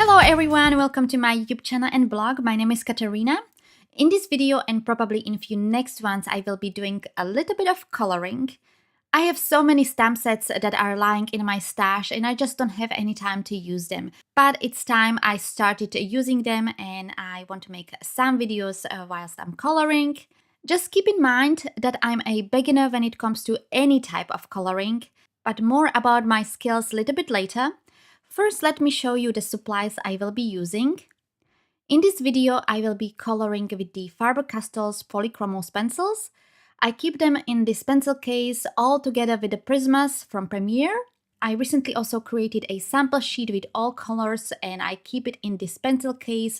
Hello everyone, welcome to my YouTube channel and blog. My name is Katarina. In this video and probably in a few next ones, I will be doing a little bit of coloring. I have so many stamp sets that are lying in my stash and I just don't have any time to use them. But it's time I started using them and I want to make some videos whilst I'm coloring. Just keep in mind that I'm a beginner when it comes to any type of coloring, but more about my skills a little bit later. First, let me show you the supplies I will be using. In this video, I will be coloring with the Faber-Castell Polychromos pencils. I keep them in this pencil case all together with the Prismas from Premiere. I recently also created a sample sheet with all colors and I keep it in this pencil case.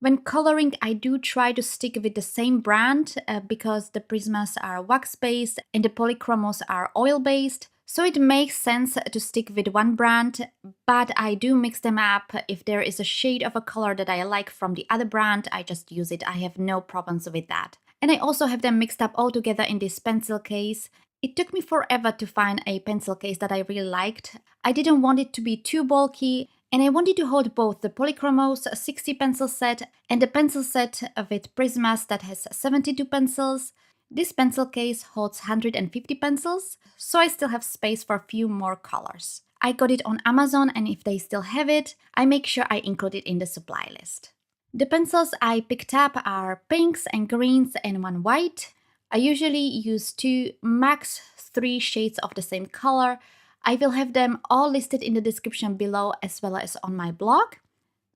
When coloring, I do try to stick with the same brand because the Prismas are wax-based and the Polychromos are oil-based. So it makes sense to stick with one brand, but I do mix them up. If there is a shade of a color that I like from the other brand, I just use it. I have no problems with that. And I also have them mixed up all together in this pencil case. It took me forever to find a pencil case that I really liked. I didn't want it to be too bulky, and I wanted to hold both the Polychromos 60 pencil set and the pencil set with Prismas that has 72 pencils. This pencil case holds 150 pencils, so I still have space for a few more colors. I got it on Amazon and if they still have it, I make sure I include it in the supply list. The pencils I picked up are pinks and greens and one white. I usually use 2, max 3 shades of the same color. I will have them all listed in the description below as well as on my blog.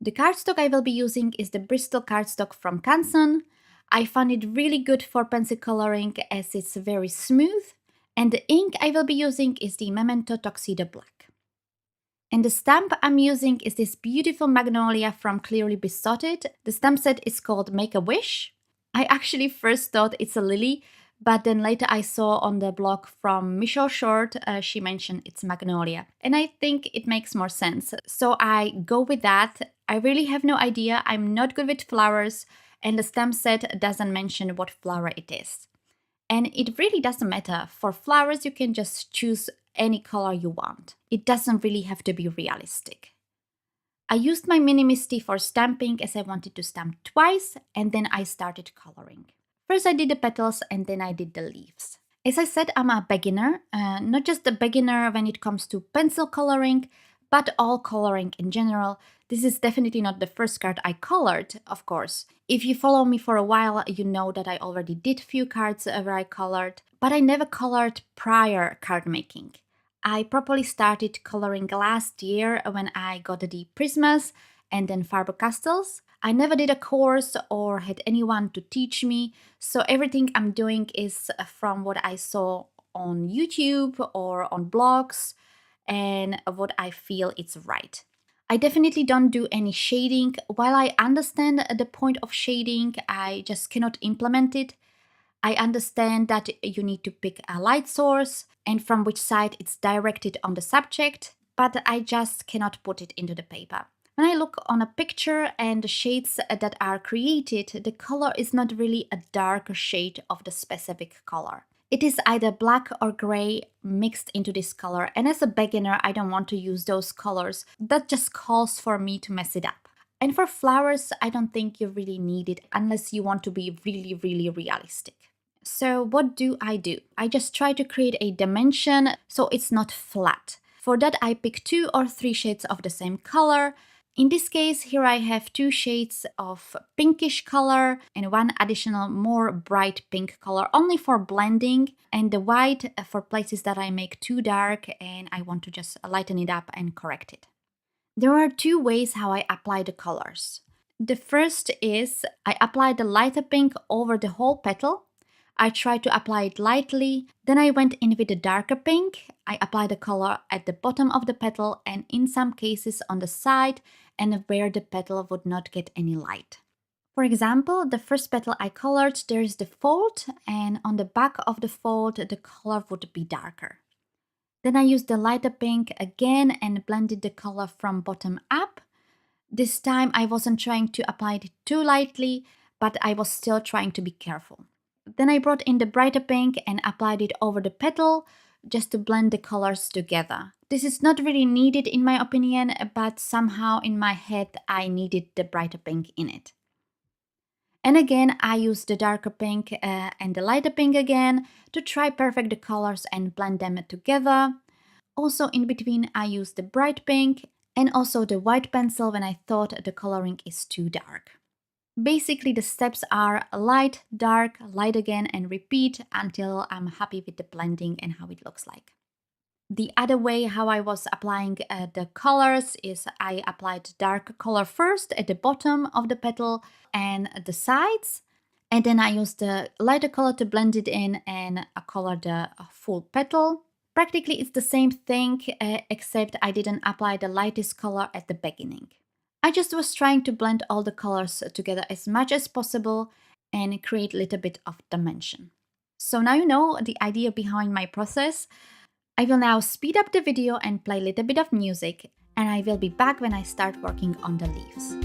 The cardstock I will be using is the Bristol cardstock from Canson. I found it really good for pencil coloring as it's very smooth. And the ink I will be using is the Memento Tuxedo Black. And the stamp I'm using is this beautiful magnolia from Clearly Besotted. The stamp set is called Make a Wish. I actually first thought it's a lily, but then later I saw on the blog from Michelle Short, she mentioned it's magnolia. And I think it makes more sense. So I go with that. I really have no idea. I'm not good with flowers. And the stamp set doesn't mention what flower it is. And it really doesn't matter. For flowers, you can just choose any color you want. It doesn't really have to be realistic. I used my Mini Misty for stamping as I wanted to stamp twice, and then I started coloring. First I did the petals and then I did the leaves. As I said, I'm a beginner, not just a beginner when it comes to pencil coloring, but all coloring in general. This is definitely not the first card I colored, of course. If you follow me for a while, you know that I already did few cards where I colored, but I never colored prior card making. I properly started coloring last year when I got the Prismas and then Faber-Castells. I never did a course or had anyone to teach me, so everything I'm doing is from what I saw on YouTube or on blogs and what I feel is right. I definitely don't do any shading. While I understand the point of shading, I just cannot implement it. I understand that you need to pick a light source and from which side it's directed on the subject, but I just cannot put it into the paper. When I look on a picture and the shades that are created, the color is not really a darker shade of the specific color. It is either black or gray mixed into this color, and as a beginner I don't want to use those colors. That just calls for me to mess it up. And for flowers, I don't think you really need it unless you want to be really realistic. So what do? I just try to create a dimension so it's not flat. For that I pick 2 or 3 shades of the same color. In this case, here I have 2 shades of pinkish color and 1 additional more bright pink color only for blending, and the white for places that I make too dark and I want to just lighten it up and correct it. There are 2 ways how I apply the colors. The first is I apply the lighter pink over the whole petal. I try to apply it lightly, then I went in with the darker pink. I apply the color at the bottom of the petal and in some cases on the side and where the petal would not get any light. For example, the first petal I colored, there is the fold, and on the back of the fold the color would be darker. Then I used the lighter pink again and blended the color from bottom up. This time I wasn't trying to apply it too lightly, but I was still trying to be careful. Then I brought in the brighter pink and applied it over the petal just to blend the colors together. This is not really needed in my opinion, but somehow in my head I needed the brighter pink in it. And again, I used the darker pink and the lighter pink again to try perfect the colors and blend them together. Also in between I used the bright pink and also the white pencil when I thought the coloring is too dark. Basically the steps are light, dark, light again and repeat until I'm happy with the blending and how it looks like. The other way how I was applying the colors is I applied dark color first at the bottom of the petal and the sides, and then I used the lighter color to blend it in and color the full petal. Practically it's the same thing except I didn't apply the lightest color at the beginning. I just was trying to blend all the colors together as much as possible and create a little bit of dimension. So now you know the idea behind my process. I will now speed up the video and play a little bit of music, and I will be back when I start working on the leaves.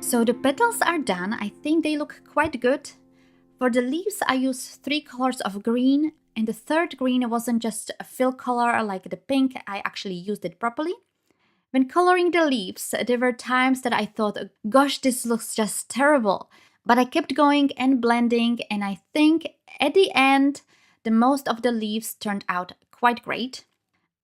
So the petals are done. I think they look quite good. For the leaves, I used 3 colors of green, and the third green wasn't just a fill color like the pink, I actually used it properly. When coloring the leaves, there were times that I thought, gosh, this looks just terrible. But I kept going and blending, and I think at the end, the most of the leaves turned out quite great.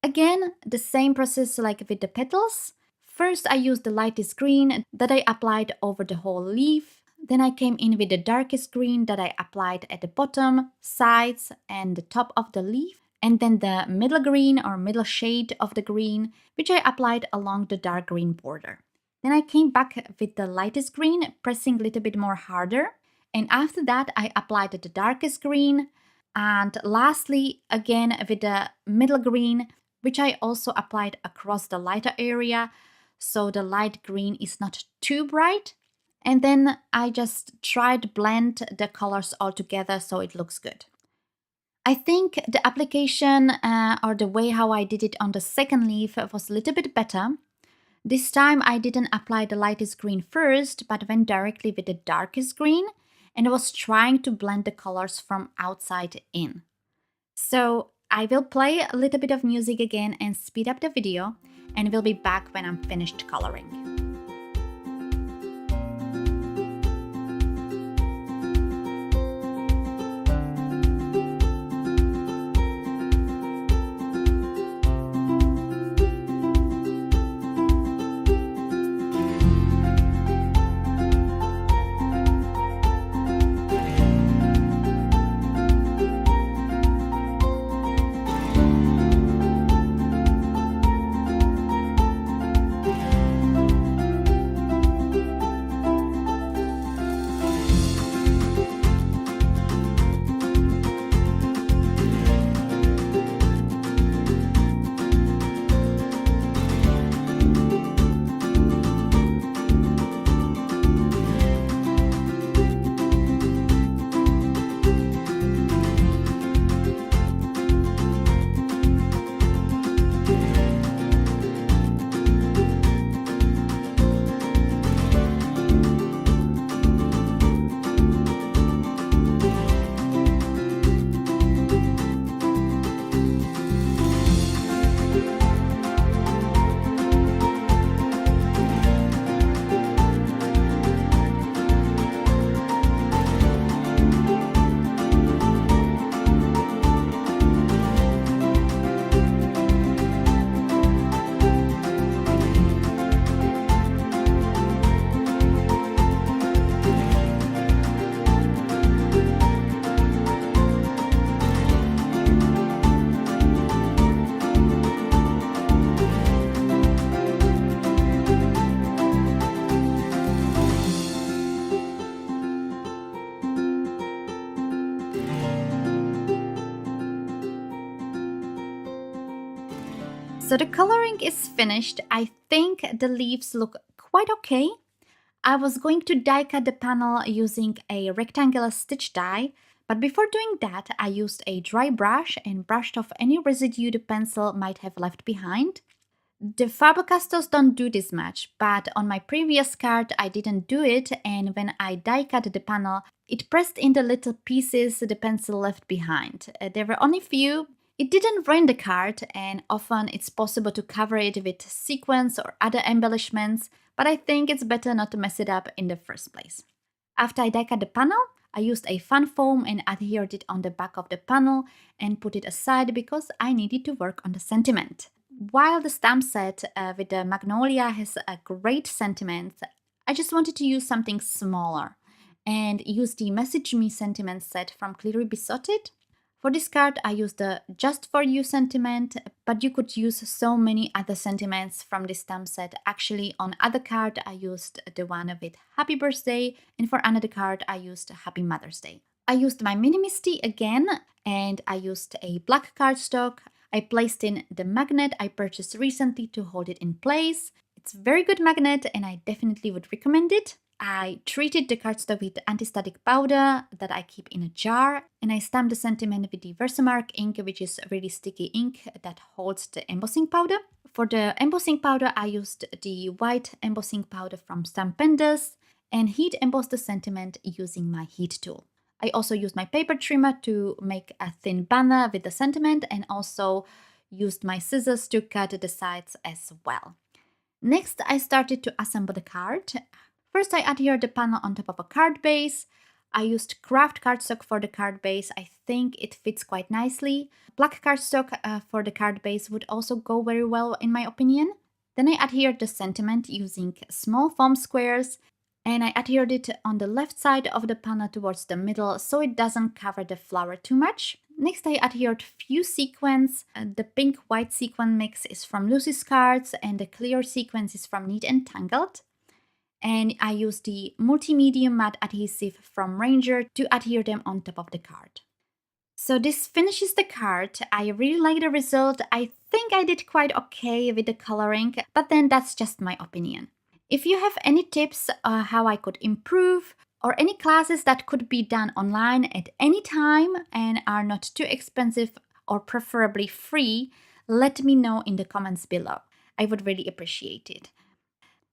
Again, the same process like with the petals. First, I used the lightest green that I applied over the whole leaf. Then I came in with the darkest green that I applied at the bottom, sides, and the top of the leaf. And then the middle green or middle shade of the green, which I applied along the dark green border. Then I came back with the lightest green, pressing a little bit more harder. And after that, I applied the darkest green. And lastly, again with the middle green, which I also applied across the lighter area, so the light green is not too bright. And then I just tried to blend the colors all together so it looks good. I think the application or the way how I did it on the second leaf was a little bit better. This time I didn't apply the lightest green first, but went directly with the darkest green and was trying to blend the colors from outside in. So I will play a little bit of music again and speed up the video, and we'll be back when I'm finished coloring. So the coloring is finished. I think the leaves look quite okay. I was going to die cut the panel using a rectangular stitch die, but before doing that, I used a dry brush and brushed off any residue the pencil might have left behind. The Faber-Castells don't do this much, but on my previous card I didn't do it, and when I die cut the panel, it pressed in the little pieces the pencil left behind. There were only few. It didn't ruin the card, and often it's possible to cover it with sequins or other embellishments, but I think it's better not to mess it up in the first place. After I die cut the panel, I used a fun foam and adhered it on the back of the panel and put it aside because I needed to work on the sentiment. While the stamp set with the Magnolia has a great sentiment, I just wanted to use something smaller and use the Message Me sentiment set from Clearly Besotted. For this card, I used the Just For You sentiment, but you could use so many other sentiments from this stamp set. Actually, on other card, I used the one with Happy Birthday, and for another card, I used Happy Mother's Day. I used my Mini Misty again, and I used a black cardstock. I placed in the magnet I purchased recently to hold it in place. It's a very good magnet and I definitely would recommend it. I treated the cardstock with anti-static powder that I keep in a jar, and I stamped the sentiment with the Versamark ink, which is a really sticky ink that holds the embossing powder. For the embossing powder, I used the white embossing powder from Stampendous and heat embossed the sentiment using my heat tool. I also used my paper trimmer to make a thin banner with the sentiment and also used my scissors to cut the sides as well. Next, I started to assemble the card. First, I adhered the panel on top of a card base. I used Kraft cardstock for the card base. I think it fits quite nicely. Black cardstock for the card base would also go very well in my opinion. Then I adhered the sentiment using small foam squares, and I adhered it on the left side of the panel towards the middle so it doesn't cover the flower too much. Next, I adhered few sequins. The pink-white sequin mix is from Lucy's cards and the clear sequence is from Neat and Tangled. And I used the multi-medium matte adhesive from Ranger to adhere them on top of the card. So this finishes the card. I really like the result. I think I did quite okay with the coloring, but then that's just my opinion. If you have any tips how I could improve, or any classes that could be done online at any time and are not too expensive or preferably free, let me know in the comments below. I would really appreciate it.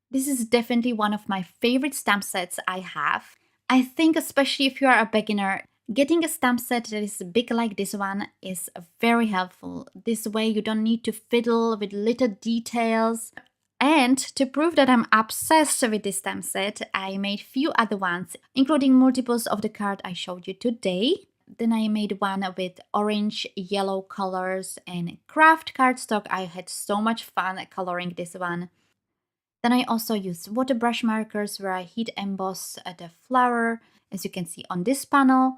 This is definitely one of my favorite stamp sets I have. I think especially if you are a beginner, getting a stamp set that is big like this one is very helpful. This way you don't need to fiddle with little details. And to prove that I'm obsessed with this stamp set, I made few other ones, including multiples of the card I showed you today. Then I made one with orange, yellow colors and Kraft cardstock. I had so much fun coloring this one. Then I also used water brush markers where I heat emboss the flower, as you can see on this panel.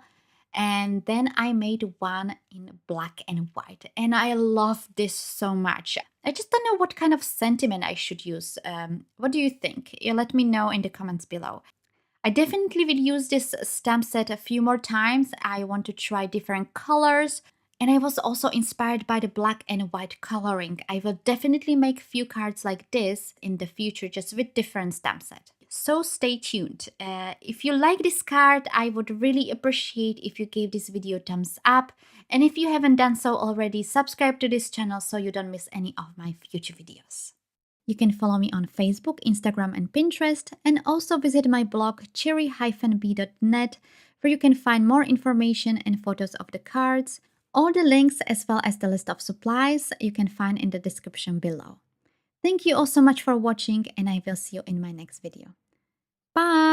And then I made one in black and white, and I love this so much. I just don't know what kind of sentiment I should use. What do you think? Let me know in the comments below. I definitely will use this stamp set a few more times. I want to try different colors, and I was also inspired by the black and white coloring. I will definitely make a few cards like this in the future, just with different stamp set. So stay tuned. If you like this card, I would really appreciate if you gave this video a thumbs up. And if you haven't done so already, subscribe to this channel so you don't miss any of my future videos. You can follow me on Facebook, Instagram and Pinterest, and also visit my blog cherry-b.net, where you can find more information and photos of the cards. All the links as well as the list of supplies you can find in the description below. Thank you all so much for watching, and I will see you in my next video. Bye!